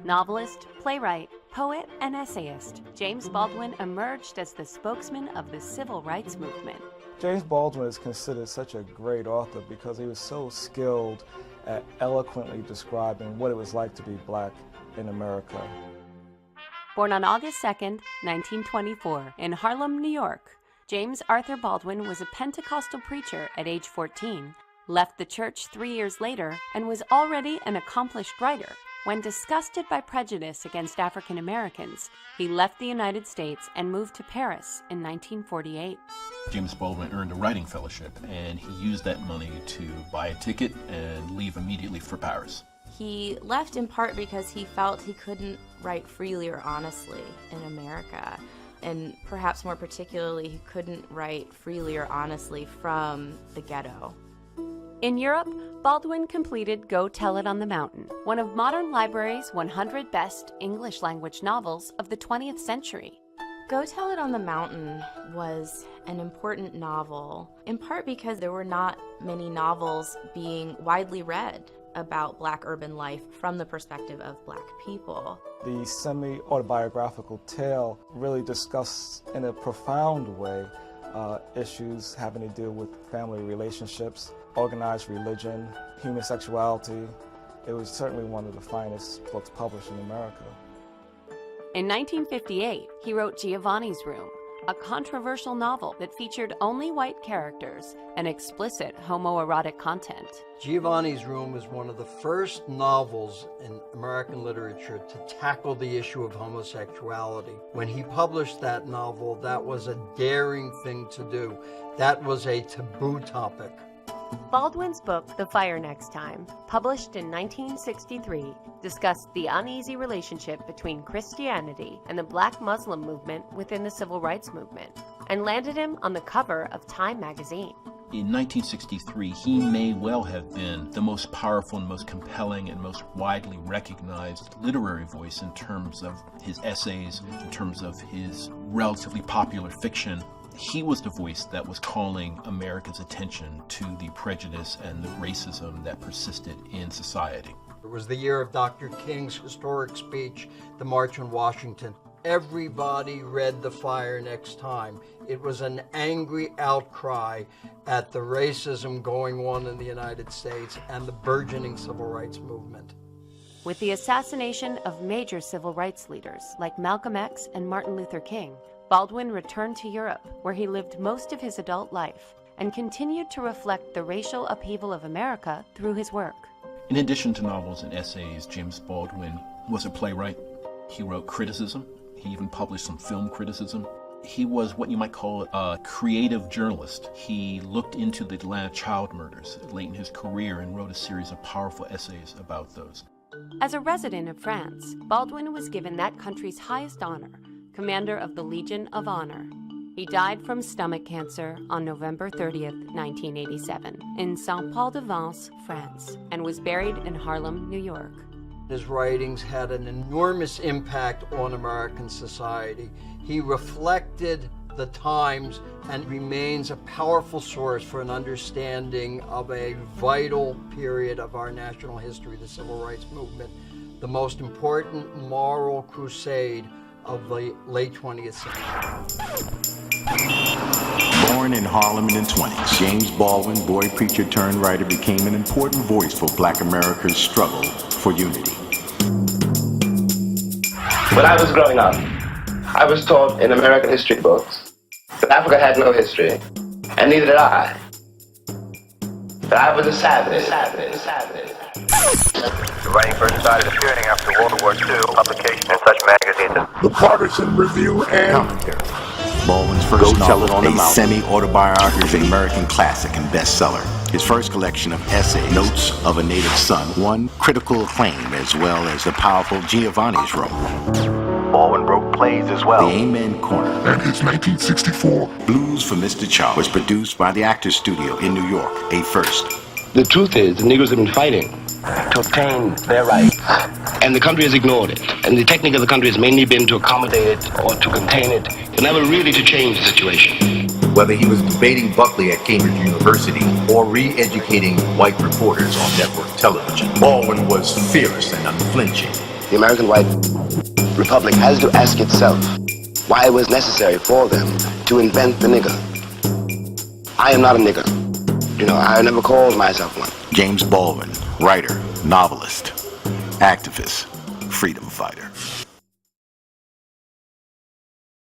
Novelist, playwright, poet, and essayist, James Baldwin emerged as the spokesman of the civil rights movement. James Baldwin is considered such a great author because he was so skilled at eloquently describing what it was like to be black in America. Born on August 2nd, 1924, in Harlem, New York, James Arthur Baldwin was a Pentecostal preacher at age 14, left the church 3 years later, and was already an accomplished writer. When disgusted by prejudice against African Americans, he left the United States and moved to Paris in 1948. James Baldwin earned a writing fellowship, and he used that money to buy a ticket and leave immediately for Paris. He left in part because he felt he couldn't write freely or honestly in America. And perhaps more particularly, he couldn't write freely or honestly from the ghetto. In Europe, Baldwin completed Go Tell It on the Mountain, one of Modern Library's 100 best English-language novels of the 20th century. Go Tell It on the Mountain was an important novel, in part because there were not many novels being widely read about black urban life from the perspective of black people. The semi-autobiographical tale really discussed in a profound way issues having to do with family relationships, organized religion, human sexuality. It was certainly one of the finest books published in America. In 1958, he wrote Giovanni's Room, a controversial novel that featured only white characters and explicit homoerotic content. Giovanni's Room is one of the first novels in American literature to tackle the issue of homosexuality. When he published that novel, that was a daring thing to do. That was a taboo topic. Baldwin's book, The Fire Next Time, published in 1963, discussed the uneasy relationship between Christianity and the Black Muslim movement within the Civil Rights Movement, and landed him on the cover of Time magazine. In 1963, he may well have been the most powerful and most compelling and most widely recognized literary voice in terms of his essays, in terms of his relatively popular fiction. He was the voice that was calling America's attention to the prejudice and the racism that persisted in society. It was the year of Dr. King's historic speech, the March on Washington. Everybody read The Fire Next Time. It was an angry outcry at the racism going on in the United States and the burgeoning civil rights movement. With the assassination of major civil rights leaders like Malcolm X and Martin Luther King, Baldwin returned to Europe, where he lived most of his adult life, and continued to reflect the racial upheaval of America through his work. In addition to novels and essays, James Baldwin was a playwright. He wrote criticism. He even published some film criticism. He was what you might call a creative journalist. He looked into the Atlanta child murders late in his career and wrote a series of powerful essays about those. As a resident of France, Baldwin was given that country's highest honor, Commander of the Legion of Honor. He died from stomach cancer on November 30th, 1987, in Saint-Paul-de-Vence, France, and was buried in Harlem, New York. His writings had an enormous impact on American society. He reflected the times and remains a powerful source for an understanding of a vital period of our national history, the Civil Rights Movement, the most important moral crusade of the late 20th century. Born in Harlem in the 20s, James Baldwin, boy preacher turned writer, became an important voice for Black America's struggle for unity. When I was growing up, I was taught in American history books that Africa had no history, and neither did I. That I was a savage. The writing first started appearing after World War II, publication in such magazines. The Partisan Review and Commentary. Baldwin's first novel, a semi-autobiography, is an American classic and bestseller. His first collection of essays, Notes of a Native Son, won critical acclaim, as well as the powerful Giovanni's Room. Baldwin wrote plays as well. The Amen Corner. And his 1964 Blues for Mr. Charles was produced by the Actors Studio in New York, a first. The truth is, the Negroes have been fighting to obtain their rights, and the country has ignored it. And the technique of the country has mainly been to accommodate it or to contain it, but never really to change the situation. Whether he was debating Buckley at Cambridge University or re-educating white reporters on network television, Baldwin was fierce and unflinching. the American white republic has to ask itself why it was necessary for them to invent the nigger. I am not a nigger. You know, I never called myself one. James Baldwin, writer, novelist, activist, freedom fighter.